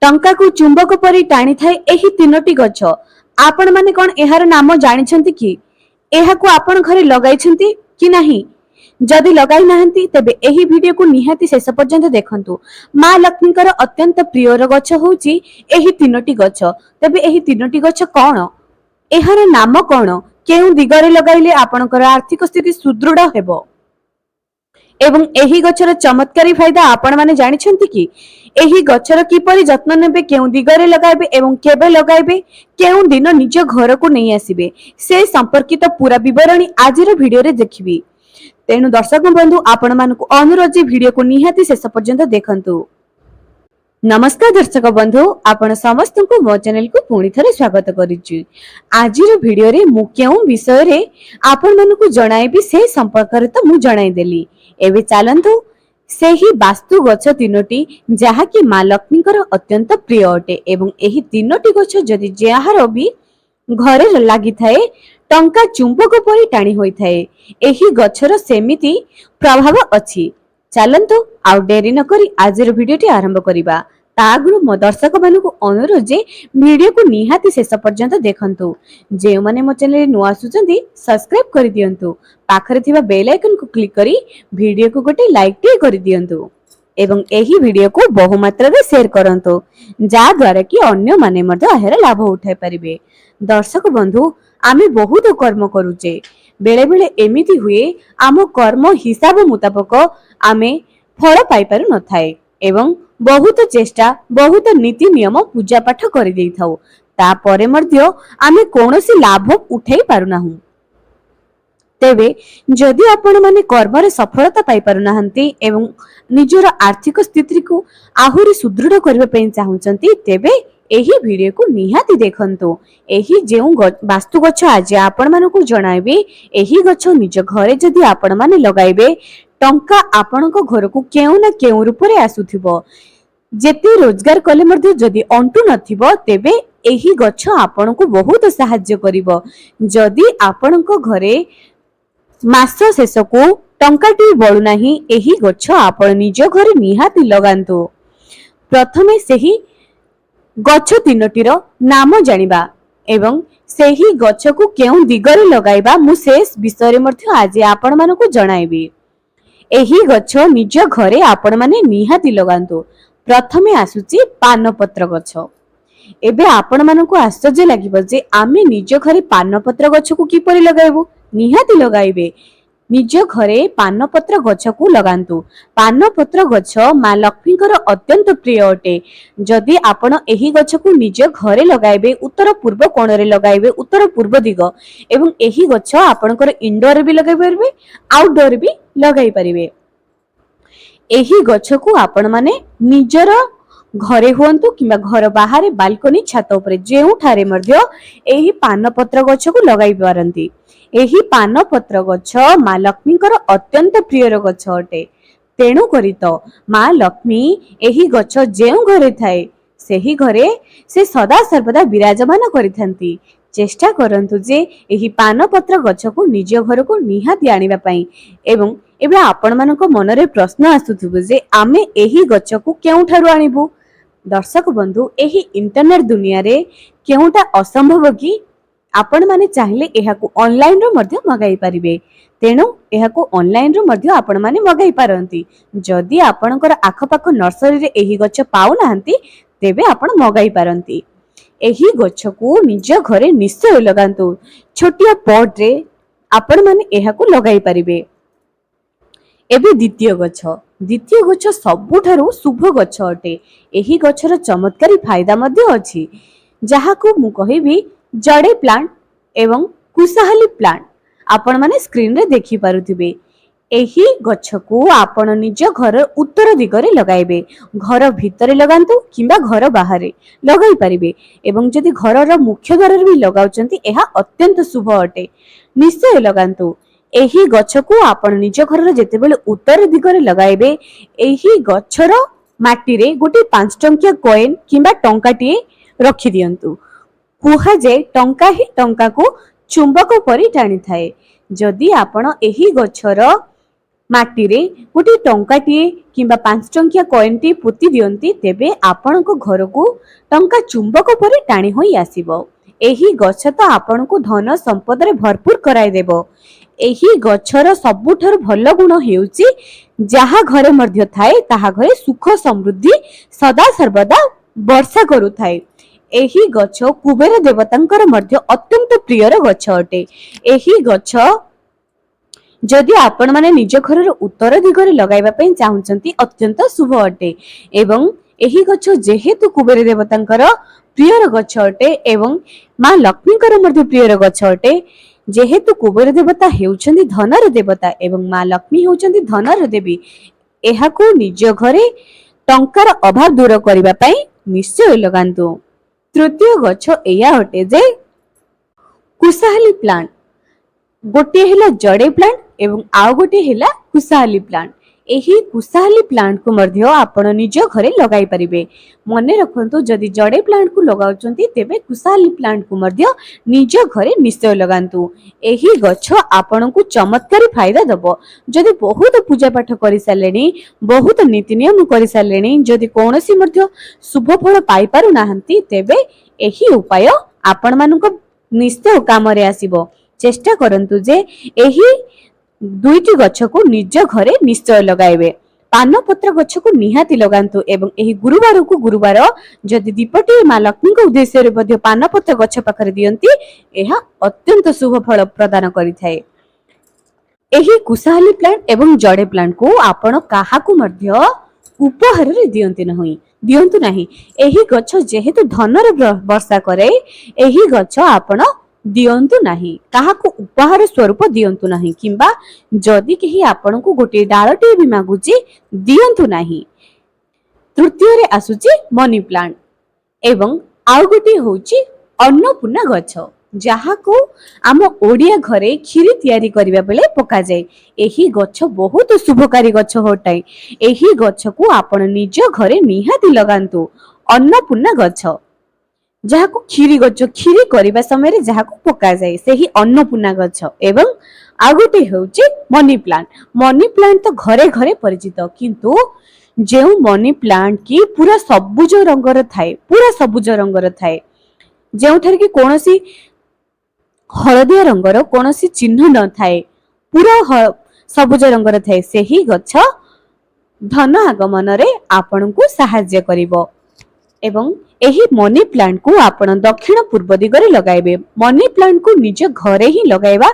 टंका को चुंबक परी टाणी थाए एही तीनोटी गछ। आपण माने कोन एहार नाम जानिछंती कि? एहाकू आपण घरे लगाइछंती कि नाही? जदि लगाई नाहंती तेबे एही वीडियो को निहाती शेष पर्यंत देखंतु। माँ लक्ष्मीकर अत्यंत प्रियर गछ होउची एही तीनोटी गछ। तेबे एही तीनोटी गछ कोन? एहार नाम कोन? केउ दिगरे लगाइले आपणकर आर्थिक स्थिति सुदृढ़ हेबो? एवं एही गछर चमत्कारी फायदा आपण माने जानिछंती कि? एही गछर किपरि जत्न नेबे, केउ दिगरे लगाइबे एवं केबे लगाइबे, केउ दिन निज घर को नहीं आसीबे, से संपर्कित पूरा विवरणी आजिर वीडियो रे देखिबी। तेणु दर्शक बंधु आपण मानकु अनुरोध वीडियो को निहाती शेष पर्यंत देखंतु। नमस्कार दर्शक बंधु, आपण समस्त को मो चैनल को पुणी थरे स्वागत करिछि। आजिर वीडियो रे मु केउ विषय रे आपण मानकु जणाइबी से संपर्क रे तो मु जणाइ देली। एबे चालंतु सेही वास्तु गछ तीनोटी जहाँकि माँ लक्ष्मीकर अत्यंत प्रिय अटे एवं एही तीनोटी गछ जदि जହାର भी घरे लागि थाए टंका चुंबक परि टाणी होई थाए। एही गछर सेमिति प्रभाव अछि। चलंतु आउ डेरी न करी आजिर वीडियोटी आरंभ करिबा। तागुरु मो दर्शक मानकु अनुरोध जे वीडियो को निहाती शेष पर्यंत देखंतु। जे माने मो चैनल नुआ सुचंती सब्सक्राइब करि दियंतु। पाखरे थिबा बेल आइकन को क्लिक करी वीडियो को गोटे लाइक टे करि दियंतु एवं एही वीडियो को बहु मात्रा रे शेयर करंतु, जा द्वारा कि अन्य माने मध्य एहर लाभ उठाइ परिबे। दर्शक बंधु, आमे बहुत कर्म करूचे, बेले बेले एमिति हुए आम कर्म हिसाब मुताबक आमे फल पाई पारु न थाए एवं बहुत चेष्टा बहुत नीति नियम पूजा पाठ करि देई थाउ, ता परे मध्य आमे कोनोसी लाभ उठाई पारु नाहु। तेबे जदि आपण माने कर्म रे सफलता पाई पारु नाहंती एवं निजर आर्थिक स्थिति को आहुरी सुदृढ़ करबा पई चाहुचंती, तेबे एही वीडियो को निहाती देखंतु। एही जेउ वास्तु गछ आज आपण मानकु जणाइबे, एही गछ निज घरे जदि आपण माने लगाइबे, टंका आपणको घर को केउ ना केउ रूप रे आसुथिबो। जेते रोजगार कले मध्य जदि अंटु नथिबो, तेबे एही गछ आपणको बहुत सहाय्य करिवो। जदि आपणको घरे मास शेष को टंकाटी बळु नाही, एही गछ आपण निज घरे निहाती लगांतु। प्रथमे सेही गछ तीनोटीर नाम जानिबा एवं सेही गछ को केउ दिगरे लगाइबा मु शेष विषय मध्य आज आपण मानकु जणाइबी। एही गछ निज घरे आपण माने निहाती लगांतु। प्रथमे आसुची पानपत्र गछ। एबे आपण मानकु आश्चर्य लागिबो जे आमे निज घरे पानपत्र गछ को किपरि लगाइबो? निहाती लगाइबे। निज घरे पानपत्र गछ को लगांतु। पानपत्र गछ माँ लक्ष्मीकर अत्यंत प्रिय अटे। जदि आपण एही गछ को निज घरे लगाइबे, उत्तर पूर्व कोण रे लगाइबे, उत्तर पूर्व दिग एवं एही गछ आपणकर इंडोर भी लगाइ परिबे, आउटडोर भी लगाइ परिबे। एही गछ को आपण माने निजर घरे हुंतु किंबा घर बाहर बालकनी छात उपरे जेउ ठारे मध्य एही पानपत्र गछ को लगाइ पारंती। एही पानपत्र गछ माँ लक्ष्मीकर अत्यंत प्रियर गछ अटे। तेणु करी तो माँ लक्ष्मी एही गछ जेउ घरे थाए सेही घरे से सदा सर्वदा विराजमान करिथांती। चेष्टा करंतु जे एही पानपत्र गछ को निज घर को निहाती आनिबा पई। एवं एबे आपण मानक मनरे प्रश्न आसुथुबो जे आमे एही गछ को केउठारु आनिबु? दर्शक बंधु, एही इंटरनेट दुनिया रे केउटा असंभव कि? आपण माने चाहिले एहाकू ऑनलाइन रो मध्य मगाई परिबे। तेणु एहाकू ऑनलाइन रो मध्य आपण माने मगाई पारंती। जदि आपणकर आखपाख नर्सरी रे एही गछ पाउ नाहंती, तेबे आपण मगाई पारंती। एही गछ को निज घरे निश्चय लगांतु। छोटिया पॉट रे आपण माने एहाकू लगाई परिबे। एबे द्वितीय गछ सबुठारु शुभ गछ अटे। एही गछर चमत्कारी फायदा मध्य अछि, जहाकू मु कहिबी जड़े प्लांट एवं कुशहाली प्लांट। आपण माने स्क्रीन रे देखि पारुथिबे। एही गछ को आपण निज घर उत्तर दिगरे लगाइबे। घर भितरे लगांतु किंबा घर बाहरे लगाई परिबे एवं जदि घरर मुख्य द्वार भी लगाउचंती, एहा अत्यंत शुभ अटे। निश्चय लगांतु। एही गछ को आपण निज घर जेतेबेले उत्तर दिगरे लगाइबे, एही गछर माटी रे गोटे 5 टंकिया कॉइन किंबा टंकाटी रखि दियंतु। कुहा जे टंका ही टंका को चुंबक परि टाणी थाए। जदि आपण एही गछर ମାଟିରେ ଗୋଟିଏ ଟଙ୍କାଟିଏ କିମ୍ବା 5 ଟଙ୍କିଆ କଏନଟି ପୋତି ଦିଅନ୍ତି, ତେବେ ଆପଣଙ୍କ ଘରକୁ ଟଙ୍କା ଚୁମ୍ବକ ପରି ଟାଣି ହୋଇ ଆସିବ। ଏହି ଗଛ ତ ଆପଣଙ୍କୁ ଧନ ସମ୍ପଦରେ ଭରପୁର କରାଇଦେବ। ଏହି ଗଛର ସବୁଠାରୁ ଭଲ ଗୁଣ ହେଉଛି ଯାହା ଘରେ ମଧ୍ୟ ଥାଏ ତାହା ଘରେ ସୁଖ ସମୃଦ୍ଧି ସଦା ସର୍ବଦା ବର୍ଷା କରୁଥାଏ। ଏହି ଗଛ କୁବେର ଦେବତାଙ୍କର ମଧ୍ୟ ଅତ୍ୟନ୍ତ ପ୍ରିୟର ଗଛ ଅଟେ। ଏହି ଗଛ ଯଦି ଆପଣ ମାନେ ନିଜ ଘରର ଉତ୍ତର ଦିଗରେ ଲଗାଇବା ପାଇଁ ଚାହୁଁଛନ୍ତି ଅତ୍ୟନ୍ତ ଶୁଭ ଅଟେ। ଏବଂ ଏହି ଗଛ ଯେହେତୁ କୁବେର ଦେବତାଙ୍କର ପ୍ରିୟର ଗଛ ଅଟେ ଏବଂ ମା ଲକ୍ଷ୍ମୀଙ୍କର ମଧ୍ୟ ପ୍ରିୟର ଗଛ ଅଟେ, ଯେହେତୁ କୁବେର ଦେବତା ହେଉଛନ୍ତି ଧନର ଦେବତା ଏବଂ ମା ଲକ୍ଷ୍ମୀ ହେଉଛନ୍ତି ଧନର ଦେବୀ, ଏହାକୁ ନିଜ ଘରେ ଟଙ୍କାର ଅଭାବ ଦୂର କରିବା ପାଇଁ ନିଶ୍ଚୟ ଲଗାନ୍ତୁ। ତୃତୀୟ ଗଛ ଏଇଆ ଅଟେ ଯେ କୁଶାହାଲି ପ୍ଲାଣ୍ଟ। ଗୋଟିଏ ହେଲା ଜଡେ ପ୍ଲାଣ୍ଟ ଏବଂ ଆଉ ଗୋଟିଏ ହେଲା କୁଶାହାଲି ପ୍ଲାଣ୍ଟ। ଏହି କୁଶାହାଲି ପ୍ଲାଣ୍ଟକୁ ମଧ୍ୟ ଆପଣ ନିଜ ଘରେ ଲଗାଇ ପାରିବେ। ମନେ ରଖନ୍ତୁ, ଯଦି ଜଡେ ପ୍ଲାଣ୍ଟକୁ ଲଗାଉଛନ୍ତି ତେବେ କୁଶାହାଲି ପ୍ଲାଣ୍ଟକୁ ମଧ୍ୟ ନିଜ ଘରେ ନିଶ୍ଚୟ ଲଗାନ୍ତୁ। ଏହି ଗଛ ଆପଣଙ୍କୁ ଚମତ୍କାରୀ ଫାଇଦା ଦେବ। ଯଦି ବହୁତ ପୂଜା ପାଠ କରିସାରିଲେଣି, ବହୁତ ନୀତି ନିୟମ କରିସାରିଲେଣି, ଯଦି କୌଣସି ମଧ୍ୟ ଶୁଭ ଫଳ ପାଇପାରୁନାହାନ୍ତି, ତେବେ ଏହି ଉପାୟ ଆପଣମାନଙ୍କ ନିଶ୍ଚୟ କାମରେ ଆସିବ। ଚେଷ୍ଟା କରନ୍ତୁ ଯେ ଏହି ଦୁଇଟି ଗଛକୁ ନିଜ ଘରେ ନିଶ୍ଚୟ ଲଗାଇବେ। ପାନପତ୍ର ଗଛକୁ ନିହାତି ଲଗାନ୍ତୁ ଏବଂ ଏହି ଗୁରୁବାରକୁ ଗୁରୁବାର ଯଦି ଦୀପଟିଏ ମା ଲକ୍ଷ୍ମୀଙ୍କ ଉଦ୍ଦେଶ୍ୟରେ ମଧ୍ୟ ପାନପତ୍ର ଗଛ ପାଖରେ ଦିଅନ୍ତି, ଏହା ଅତ୍ୟନ୍ତ ଶୁଭ ଫଳ ପ୍ରଦାନ କରିଥାଏ। ଏହି କୁଶାହାଲି ପ୍ଲାଣ୍ଟ ଏବଂ ଜଡେ ପ୍ଲାଣ୍ଟକୁ ଆପଣ କାହାକୁ ମଧ୍ୟ ଉପହାରରେ ଦିଅନ୍ତୁ ନାହିଁ। ଏହି ଗଛ ଯେହେତୁ ଧନର ବର୍ଷା କରେ, ଏହି ଗଛ ଆପଣ ଦିଅନ୍ତୁ ନାହିଁ, କାହାକୁ ଉପହାର ସ୍ୱରୂପ ଦିଅନ୍ତୁ ନାହିଁ, କିମ୍ବା ଯଦି କେହି ଆପଣଙ୍କୁ ଗୋଟିଏ ଡାଳଟିଏ ବି ମାଗୁଛି ଦିଅନ୍ତୁ ନାହିଁ। ତୃତୀୟରେ ଆସୁଛି ମନି ପ୍ଲାଣ୍ଟ ଏବଂ ଆଉ ଗୋଟିଏ ହେଉଛି ଅନ୍ନପୂର୍ଣ୍ଣା ଗଛ, ଯାହାକୁ ଆମ ଓଡ଼ିଆ ଘରେ କ୍ଷୀରି ତିଆରି କରିବା ବେଳେ ପକାଯାଏ। ଏହି ଗଛ ବହୁତ ଶୁଭକାରୀ ଗଛ ହୋଇଥାଏ। ଏହି ଗଛକୁ ଆପଣ ନିଜ ଘରେ ନିହାତି ଲଗାନ୍ତୁ। ଅନ୍ନପୂର୍ଣ୍ଣା ଗଛ, ଯାହାକୁ କ୍ଷୀରି କରିବା ସମୟରେ ଯାହାକୁ ପକାଯାଏ, ସେହି ଅନ୍ନପୂର୍ଣ୍ଣା ଗଛ। ଏବଂ ଆଉ ଗୋଟେ ହେଉଛି ମନି ପ୍ଲାଣ୍ଟ। ମନି ପ୍ଲାଣ୍ଟ ତ ଘରେ ଘରେ ପରିଚିତ, କିନ୍ତୁ ଯେଉଁ ମନି ପ୍ଲାଣ୍ଟ କି ପୁରା ସବୁଜ ରଙ୍ଗର ଥାଏ, ଯେଉଁଠାରେ କି କୌଣସି ହଳଦିଆ ରଙ୍ଗର କୌଣସି ଚିହ୍ନ ନଥାଏ, ପୁରା ସବୁଜ ରଙ୍ଗର ଥାଏ, ସେହି ଗଛ ଧନ ଆଗମନରେ ଆପଣଙ୍କୁ ସାହାଯ୍ୟ କରିବ। ଏବଂ ଏହି ମନି ପ୍ଲାଣ୍ଟକୁ ଆପଣ ଦକ୍ଷିଣ ପୂର୍ବ ଦିଗରେ ଲଗାଇବେ। ମନି ପ୍ଲାଣ୍ଟକୁ ନିଜ ଘରେ ହିଁ ଲଗାଇବା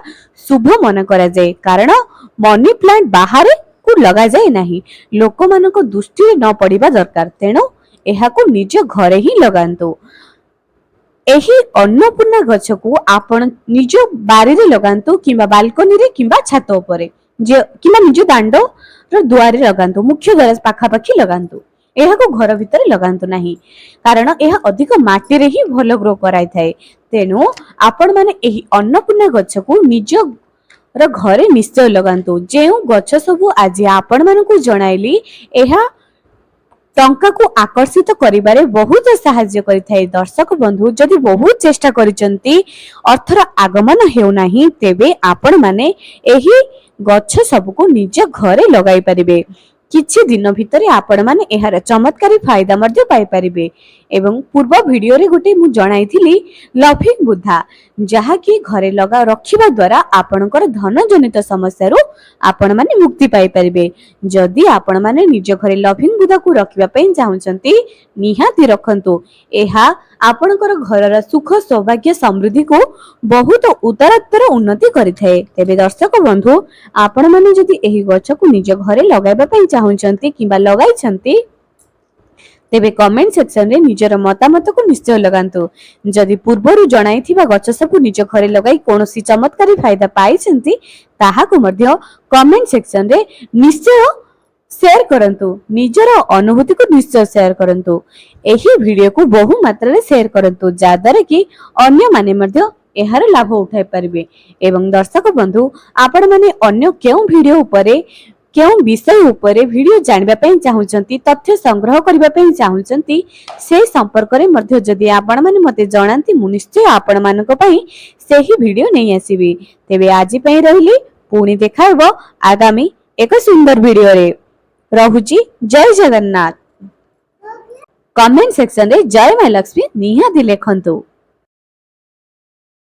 ଶୁଭ ମନେ କରାଯାଏ, କାରଣ ମନି ପ୍ଲାଣ୍ଟ ବାହାରେ ଲଗାଯାଏ ନାହିଁ, ଲୋକମାନଙ୍କ ଦୃଷ୍ଟିରେ ନ ପଡିବା ଦରକାର। ତେଣୁ ଏହାକୁ ନିଜ ଘରେ ହିଁ ଲଗାନ୍ତୁ। ଏହି ଅନ୍ନପୂର୍ଣ୍ଣା ଗଛକୁ ଆପଣ ନିଜ ବାରିରେ ଲଗାନ୍ତୁ, କିମ୍ବା ବାଲକୋନିରେ, କିମ୍ବା ଛାତ ଉପରେ, କିମ୍ବା ନିଜ ଦାଣ୍ଡର ଦୁଆରେ ଲଗାନ୍ତୁ, ମୁଖ୍ୟ ଦ୍ୱାର ପାଖାପାଖି ଲଗାନ୍ତୁ। ଏହାକୁ ଘର ଭିତରେ ଲଗାନ୍ତୁ ନାହିଁ, କାରଣ ଏହା ଅଧିକ ମାଟିରେ ହିଁ ଭଲ ଗ୍ରୋ କରାଇଥାଏ। ତେଣୁ ଆପଣ ମାନେ ଏହି ଅନ୍ନପୂର୍ଣ୍ଣା ଗଛକୁ ନିଜର ଘରେ ନିଶ୍ଚୟ ଲଗାନ୍ତୁ। ଯେଉଁ ଗଛ ସବୁ ଆଜି ଆପଣ ମାନଙ୍କୁ ଜଣାଇଲି, ଏହା ଟଙ୍କାକୁ ଆକର୍ଷିତ କରିବାରେ ବହୁତ ସାହାଯ୍ୟ କରିଥାଏ। ଦର୍ଶକ ବନ୍ଧୁ, ଯଦି ବହୁତ ଚେଷ୍ଟା କରିଛନ୍ତି ଅର୍ଥର ଆଗମନ ହେଉନାହିଁ, ତେବେ ଆପଣ ମାନେ ଏହି ଗଛ ସବୁକୁ ନିଜ ଘରେ ଲଗାଇ ପାରିବେ। କିଛି ଦିନ ଭିତରେ ଆପଣ ମାନେ ଏହାର ଚମତ୍କାରୀ ଫାଇଦା ମଧ୍ୟ ପାଇପାରିବେ। ଏବଂ ପୂର୍ବ ଭିଡିଓରେ ଗୋଟେ ମୁଁ ଜଣାଇଥିଲି ଲଭିଂ ବୁଦ୍ଧା, ଯାହାକି ଘରେ ରଖିବା ଦ୍ୱାରା ଆପଣଙ୍କର ଧନ ଜନିତ ସମସ୍ୟାରୁ ଆପଣ ମାନେ ମୁକ୍ତି ପାଇପାରିବେ। ଯଦି ଆପଣ ମାନେ ନିଜ ଘରେ ଲଭିଂ ବୁଦ୍ଧାକୁ ରଖିବା ପାଇଁ ଚାହୁଁଛନ୍ତି, ନିହାତି ରଖନ୍ତୁ। ଏହା ଆପଣଙ୍କର ଘରର ସୁଖ ସୌଭାଗ୍ୟ ସମୃଦ୍ଧିକୁ ବହୁତ ଉତ୍ତରୋତ୍ତର ଉନ୍ନତି କରିଥାଏ। ତେବେ ଦର୍ଶକ ବନ୍ଧୁ, ଆପଣ ମାନେ ଯଦି ଏହି ଗଛକୁ ନିଜ ଘରେ ଲଗାଇବା ପାଇଁ ଚାହୁଁଛନ୍ତି କିମ୍ବା ଲଗାଇଛନ୍ତି, ତେବେ କମେଣ୍ଟ ସେକ୍ସନରେ ନିଜର ମତାମତକୁ ନିଶ୍ଚୟ ଲଗାନ୍ତୁ। ଯଦି ପୂର୍ବରୁ ଜଣାଇଥିବା ଗଛ ସବୁ ନିଜ ଘରେ ଲଗାଇ କୌଣସି ଚମତ୍କାରୀ ଫାଇଦା ପାଇଛନ୍ତି, ତାହାକୁ ମଧ୍ୟ କମେଣ୍ଟ ସେକ୍ସନରେ ନିଶ୍ଚୟ ସେୟାର କରନ୍ତୁ। ନିଜର ଅନୁଭୂତିକୁ ନିଶ୍ଚୟ ସେୟାର କରନ୍ତୁ। ଏହି ଭିଡିଓକୁ ବହୁ ମାତ୍ରାରେ ସେୟାର କରନ୍ତୁ, ଯାହାଦ୍ୱାରା କି ଅନ୍ୟମାନେ ମଧ୍ୟ ଏହାର ଲାଭ ଉଠାଇ ପାରିବେ। ଏବଂ ଦର୍ଶକ ବନ୍ଧୁ, ଆପଣ ମାନେ ଅନ୍ୟ କେଉଁ ଭିଡିଓ ଉପରେ, କେଉଁ ବିଷୟ ଉପରେ ଭିଡିଓ ଜାଣିବା ପାଇଁ ଚାହୁଁଛନ୍ତି, ତଥ୍ୟ ସଂଗ୍ରହ କରିବା ପାଇଁ ଚାହୁଁଛନ୍ତି, ସେ ସମ୍ପର୍କରେ ମଧ୍ୟ ଯଦି ଆପଣ ମାନେ ମତେ ଜଣାନ୍ତି, ମୁଁ ନିଶ୍ଚୟ ଆପଣ ମାନଙ୍କ ପାଇଁ ସେହି ଭିଡିଓ ନେଇ ଆସିବି। ତେବେ ଆଜି ପାଇଁ ରହିଲି, ପୁଣି ଦେଖା ହେବ ଆଗାମୀ एक सुंदर वीडियो रे रहुची। जय जगन्नाथ। कमेंट सेक्शन रे जय मां लक्ष्मी निहाती लेखंतु।